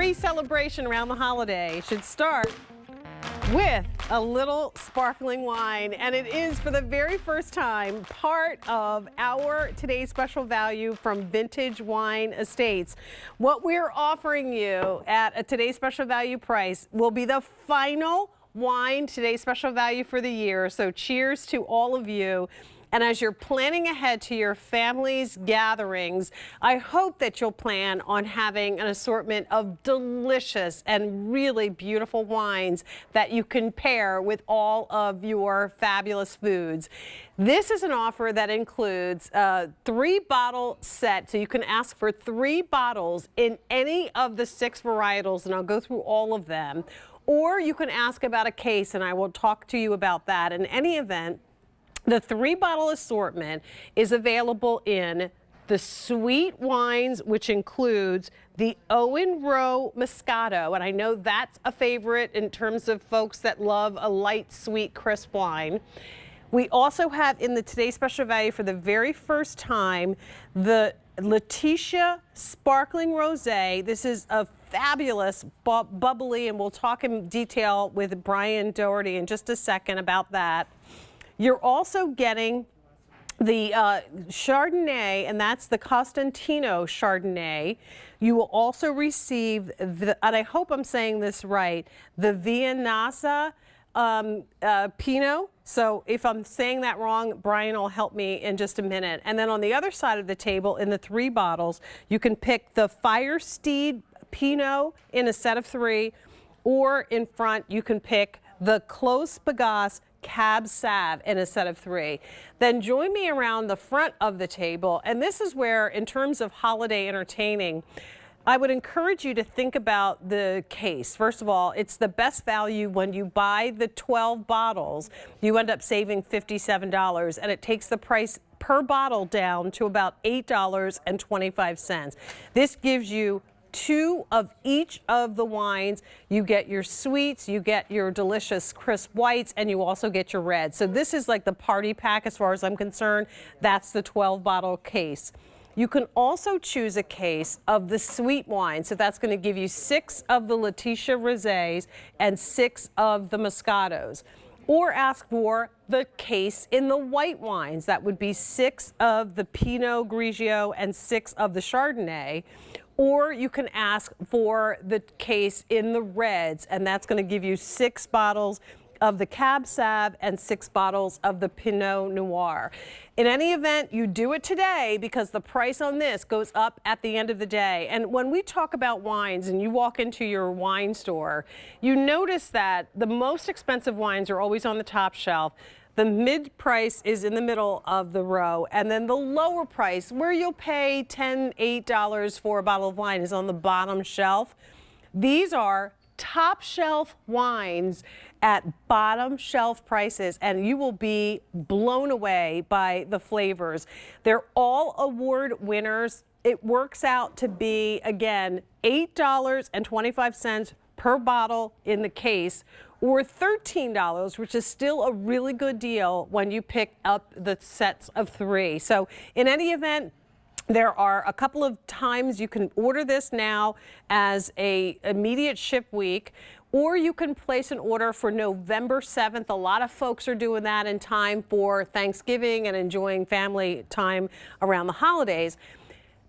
Every celebration around the holiday should start with a little sparkling wine, and it is for the very first time part of our today's special value from Vintage Wine Estates. What we're offering you at a today's special value price will be the final wine today's special value for the year. So cheers to all of you. And as you're planning ahead to your family's gatherings, I hope that you'll plan on having an assortment of delicious and really beautiful wines that you can pair with all of your fabulous foods. This is an offer that includes a 3-bottle set, so you can ask for 3 bottles in any of the 6 varietals, and I'll go through all of them. Or you can ask about a case, and I will talk to you about that. In any event, the 3-bottle assortment is available in the sweet wines, which includes the Owen Row Moscato, and I know that's a favorite in terms of folks that love a light, sweet, crisp wine. We also have in the today's special value for the very first time the Letitia Sparkling Rosé. This is a fabulous bubbly, and we'll talk in detail with Brian Doherty in just a second about that. You're also getting the Chardonnay, and that's the Costantino Chardonnay. You will also receive, and I hope I'm saying this right, the Viennasa Pinot. So if I'm saying that wrong, Brian will help me in just a minute. And then on the other side of the table, in the 3 bottles, you can pick the Firesteed Pinot in a set of 3, or in front, you can pick the Clos Pegase Cab Sav in a set of 3. Then join me around the front of the table, and this is where, in terms of holiday entertaining, I would encourage you to think about the case. First of all, it's the best value when you buy the 12 bottles. You end up saving $57, and it takes the price per bottle down to about $8.25. This gives you 2 of each of the wines. You get your sweets, you get your delicious crisp whites, and you also get your reds. So this is like the party pack as far as I'm concerned. That's the 12-bottle case. You can also choose a case of the sweet wine. So that's going to give you 6 of the Letitia Rosés and 6 of the Moscatos. Or ask for the case in the white wines. That would be 6 of the Pinot Grigio and 6 of the Chardonnay. Or you can ask for the case in the reds, and that's going to give you 6 bottles of the Cab Sav and 6 bottles of the Pinot Noir. In any event, you do it today because the price on this goes up at the end of the day. And when we talk about wines and you walk into your wine store, you notice that the most expensive wines are always on the top shelf. The mid price is in the middle of the row, and then the lower price, where you'll pay $10, $8 for a bottle of wine, is on the bottom shelf. These are top shelf wines at bottom shelf prices, and you will be blown away by the flavors. They're all award winners. It works out to be, again, $8.25 per bottle in the case, or $13, which is still a really good deal when you pick up the sets of 3. So in any event, there are a couple of times you can order this now as a immediate ship week, or you can place an order for November 7th. A lot of folks are doing that in time for Thanksgiving and enjoying family time around the holidays.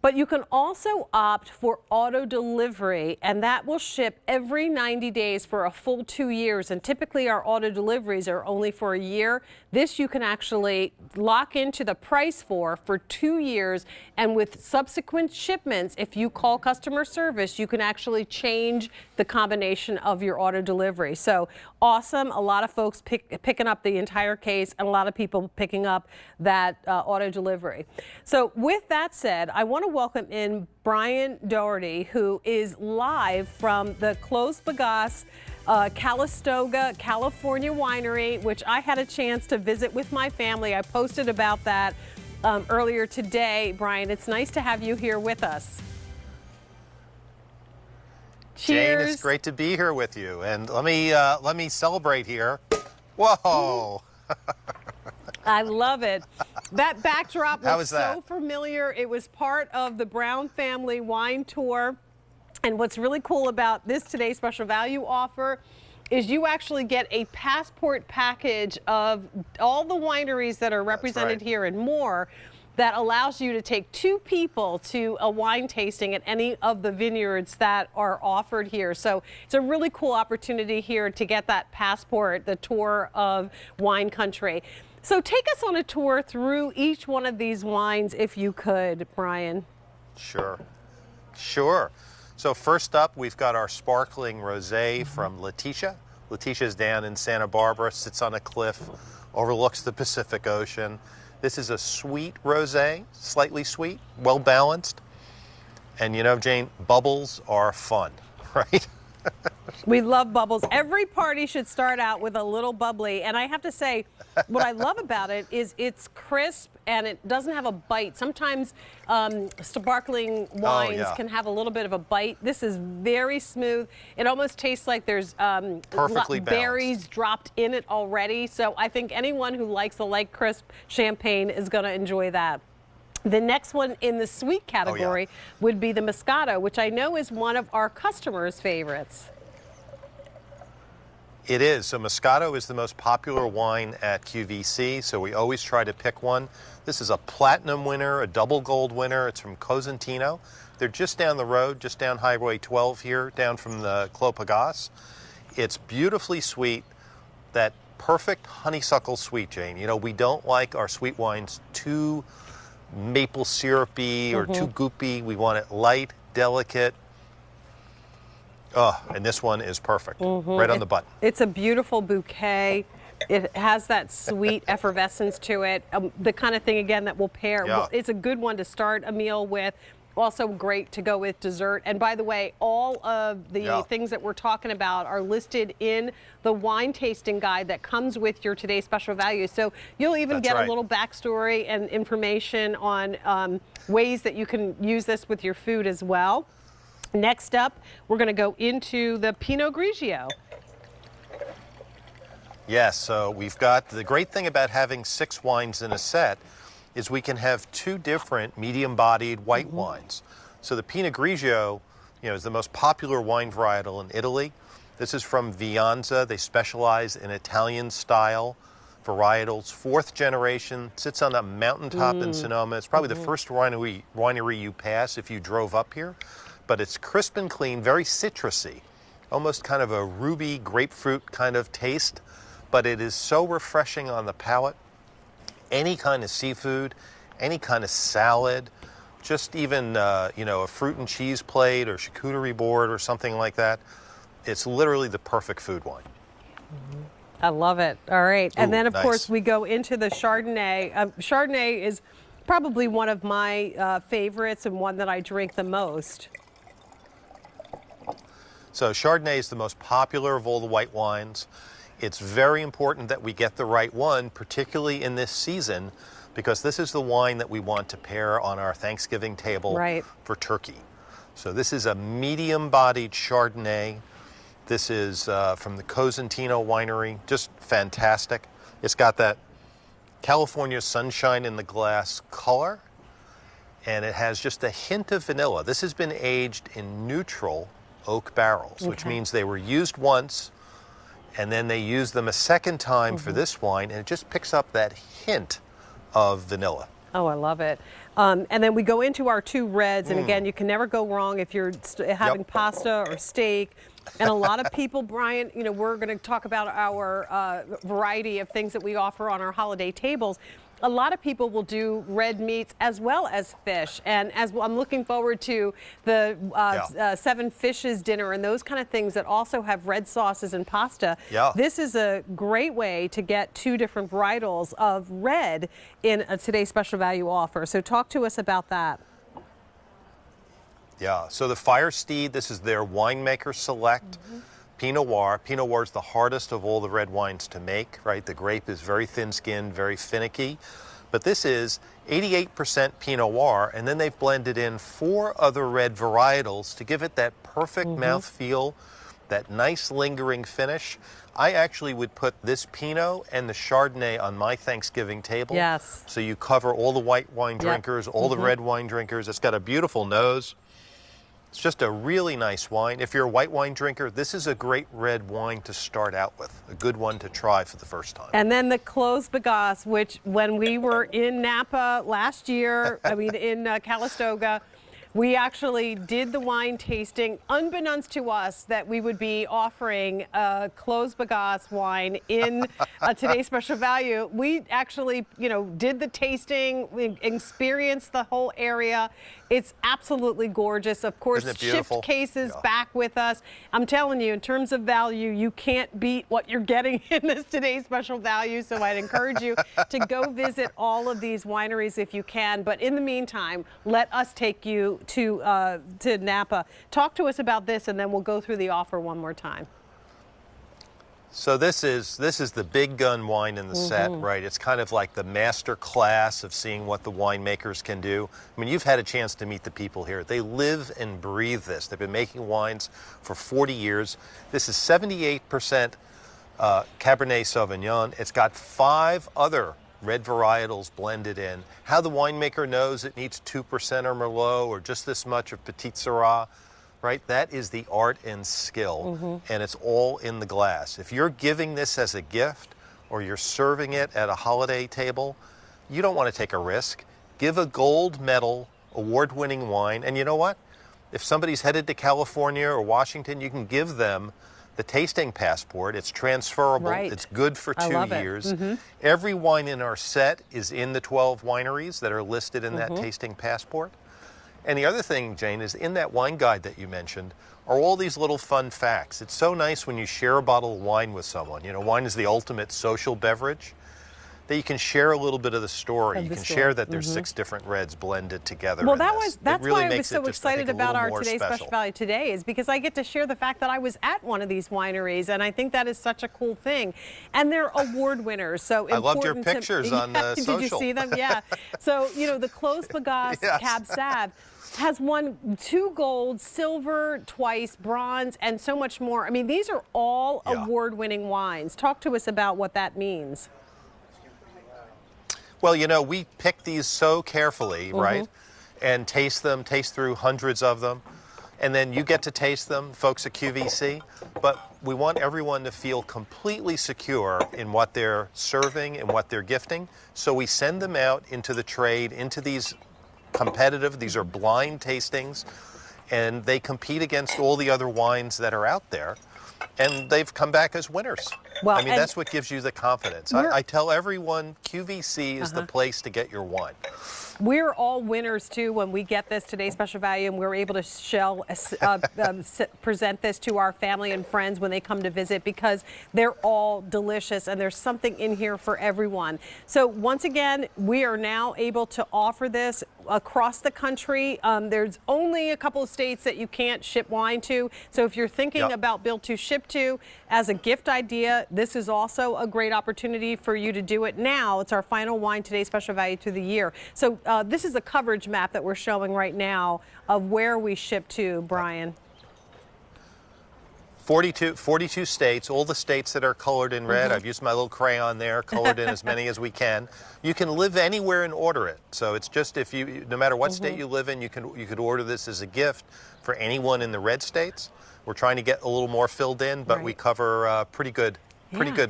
But you can also opt for auto delivery, and that will ship every 90 days for a full 2 years. And typically our auto deliveries are only for a year. This you can actually lock into the price for 2 years. And with subsequent shipments, if you call customer service, you can actually change the combination of your auto delivery. So awesome. A lot of folks picking up the entire case, and a lot of people picking up that auto delivery. So with that said, I want to welcome in Brian Doherty, who is live from the Clos Pegase Calistoga, California winery, which I had a chance to visit with my family. I posted about that earlier today. Brian, it's nice to have you here with us. Cheers. Jane, it's great to be here with you. And let me celebrate here. Whoa. I love it. That backdrop was so familiar. It was part of the Brown family wine tour And what's really cool about this today's special value offer is you actually get a passport package of all the wineries that are represented here and more, that allows you to take 2 people to a wine tasting at any of the vineyards that are offered here. So it's a really cool opportunity here to get that passport, the tour of wine country. So take us on a tour through each one of these wines, if you could, Brian. Sure. So first up, we've got our sparkling rosé from Letitia. Letitia's down in Santa Barbara, sits on a cliff, overlooks the Pacific Ocean. This is a sweet rosé, slightly sweet, well balanced. And you know, Jane, bubbles are fun, right? We love bubbles. Every party should start out with a little bubbly. And I have to say, what I love about it is it's crisp and it doesn't have a bite. Sometimes sparkling wines can have a little bit of a bite. This is very smooth. It almost tastes like there's berries dropped in it already. So I think anyone who likes a light crisp champagne is going to enjoy that. The next one in the sweet category would be the Moscato, which I know is one of our customers' favorites. It is. So Moscato is the most popular wine at QVC, so we always try to pick one. This is a platinum winner, a double gold winner. It's from Cosentino. They're just down the road, just down Highway 12 here, down from the Clos Pegase. It's beautifully sweet, that perfect honeysuckle sweet, Jane. You know, we don't like our sweet wines too maple syrupy or too goopy. We want it light, delicate. Oh, and this one is perfect, right on the button. It's a beautiful bouquet. It has that sweet effervescence to it, the kind of thing, again, that will pair. Well, it's a good one to start a meal with. Also great to go with dessert. And by the way, all of the things that we're talking about are listed in the wine tasting guide that comes with your today's special value. So you'll even get a little backstory and information on ways that you can use this with your food as well. Next up, we're going to go into the Pinot Grigio. Yes, so we've got, the great thing about having 6 wines in a set is we can have 2 different medium-bodied white wines. So the Pinot Grigio, you know, is the most popular wine varietal in Italy. This is from Vianza. They specialize in Italian-style varietals. 4th generation, sits on a mountaintop in Sonoma. It's probably the first winery you pass if you drove up here. But it's crisp and clean, very citrusy, almost kind of a ruby grapefruit kind of taste. But it is so refreshing on the palate. Any kind of seafood, any kind of salad, just even you know, a fruit and cheese plate or charcuterie board or something like that. It's literally the perfect food wine. I love it. All right. And then, of course, we go into the Chardonnay. Chardonnay is probably one of my favorites and one that I drink the most. So Chardonnay is the most popular of all the white wines. It's very important that we get the right one, particularly in this season, because this is the wine that we want to pair on our Thanksgiving table for turkey. So this is a medium-bodied Chardonnay. This is from the Cosentino winery, just fantastic. It's got that California sunshine in the glass color, and it has just a hint of vanilla. This has been aged in neutral oak barrels, which means they were used once, and then they use them a second time for this wine, and it just picks up that hint of vanilla. Oh, I love it. And then we go into our 2 reds, and again, you can never go wrong if you're having pasta or steak. And a lot of people, Brian, you know, we're going to talk about our variety of things that we offer on our holiday tables. A lot of people will do red meats as well as fish. And as I'm looking forward to the 7 fishes dinner and those kind of things that also have red sauces and pasta. This is a great way to get 2 different varietals of red in today's special value offer. So talk to us about that. Yeah, so the Fire Steed, this is their winemaker select Pinot Noir. Pinot Noir is the hardest of all the red wines to make, right? The grape is very thin-skinned, very finicky. But this is 88% Pinot Noir, and then they've blended in 4 other red varietals to give it that perfect mouthfeel, that nice lingering finish. I actually would put this Pinot and the Chardonnay on my Thanksgiving table. Yes. So you cover all the white wine drinkers, all the red wine drinkers. It's got a beautiful nose. It's just a really nice wine. If you're a white wine drinker, this is a great red wine to start out with, a good one to try for the first time. And then the Clos Bagasse, which when we were in Napa last year, in Calistoga, we actually did the wine tasting, unbeknownst to us that we would be offering a Clos Bagasse wine in today's special value. We actually, did the tasting, we experienced the whole area. It's absolutely gorgeous. Of course, shipped cases back with us. I'm telling you, in terms of value, you can't beat what you're getting in this today's special value. So I'd encourage you to go visit all of these wineries if you can. But in the meantime, let us take you to Napa. Talk to us about this, and then we'll go through the offer one more time. So this is the big gun wine in the set, right? It's kind of like the master class of seeing what the winemakers can do. I mean, you've had a chance to meet the people here. They live and breathe this. They've been making wines for 40 years. This is 78% Cabernet Sauvignon. It's got 5 other red varietals blended in. How the winemaker knows it needs 2% or Merlot or just this much of Petit Syrah, right? That is the art and skill, and it's all in the glass. If you're giving this as a gift or you're serving it at a holiday table, you don't want to take a risk. Give a gold medal, award-winning wine, and you know what? If somebody's headed to California or Washington, you can give them the tasting passport. It's transferable. Right. It's good for 2 years. Every wine in our set is in the 12 wineries that are listed in that tasting passport. And the other thing, Jane, is in that wine guide that you mentioned are all these little fun facts. It's so nice when you share a bottle of wine with someone. You know, wine is the ultimate social beverage. That you can share a little bit of the story. You can share that there's 6 different reds blended together. Well, that's why I was so excited about our today's special value today, is because I get to share the fact that I was at one of these wineries, and I think that is such a cool thing. And they're award winners. So I loved your pictures on the social. Did you see them? Yeah. So the Clos Bagasse Cab Sav has won 2 gold, silver twice, bronze, and so much more. I mean, these are all award-winning wines. Talk to us about what that means. Well, we pick these so carefully, right? And taste through hundreds of them. And then you get to taste them, folks at QVC. But we want everyone to feel completely secure in what they're serving and what they're gifting. So we send them out into the trade, into these these are blind tastings, and they compete against all the other wines that are out there. And they've come back as winners. Well, I mean, that's what gives you the confidence. I tell everyone QVC is the place to get your wine. We're all winners, too, when we get this today's special value, and we're able to present this to our family and friends when they come to visit, because they're all delicious, and there's something in here for everyone. So once again, we are now able to offer this across the country. There's only a couple of states that you can't ship wine to. So if you're thinking about build to ship to as a gift idea, this is also a great opportunity for you to do it now. It's our final wine today's special value through the year. So this is a coverage map that we're showing right now of where we ship to, Brian. 42 states, all the states that are colored in red. I've used my little crayon there, colored in as many as we can. You can live anywhere and order it. So it's just no matter what state you live in, you could order this as a gift for anyone in the red states. We're trying to get a little more filled in, but we cover pretty good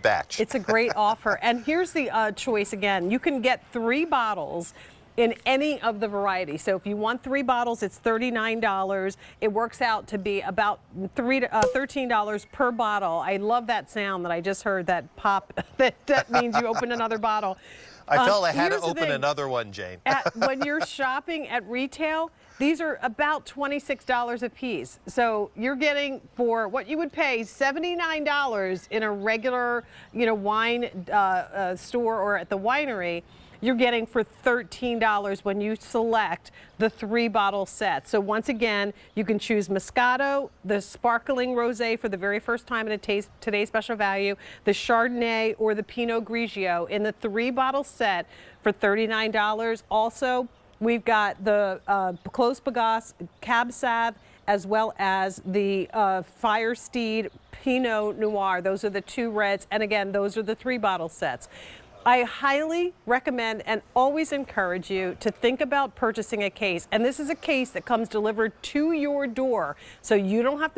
batch. It's a great offer. And here's the choice again. You can get 3 bottles in any of the varieties. So if you want 3 bottles, it's $39. It works out to be about $13 per bottle. I love that sound that I just heard, that pop. that means you open another bottle. I felt I had to open another one, Jane. When you're shopping at retail, these are about $26 a piece. So you're getting, for what you would pay $79 in a regular, wine store or at the winery, you're getting for $13 when you select the 3-bottle set. So once again, you can choose Moscato, the sparkling rosé for the very first time in today's special value, the Chardonnay, or the Pinot Grigio in the 3-bottle set for $39. Also, we've got the Clos Bagasse Cab Sav, as well as the Firesteed Pinot Noir. Those are the 2 reds, and again, those are the 3-bottle sets. I highly recommend and always encourage you to think about purchasing a case. And this is a case that comes delivered to your door, so you don't have to be